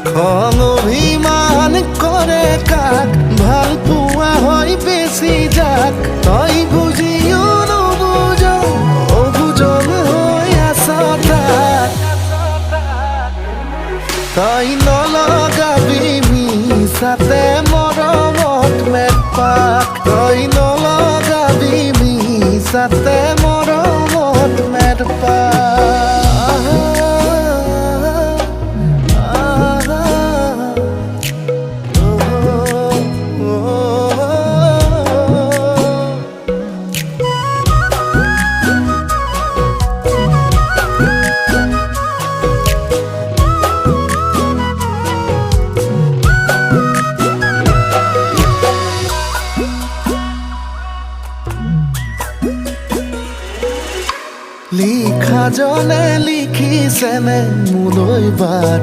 খং অভিমান কৰে কাক ভাল পোৱা হয় বেছি যাক তই বুজিও নুবুজ অবুজন হৈ আছ তাক তই নলগাবি মিছাতে মৰমত মেপাক তই নলগাবি মিছাতে মৰমত মেপাক লিখা জনে লিখিছেনে মোলৈ বাৰু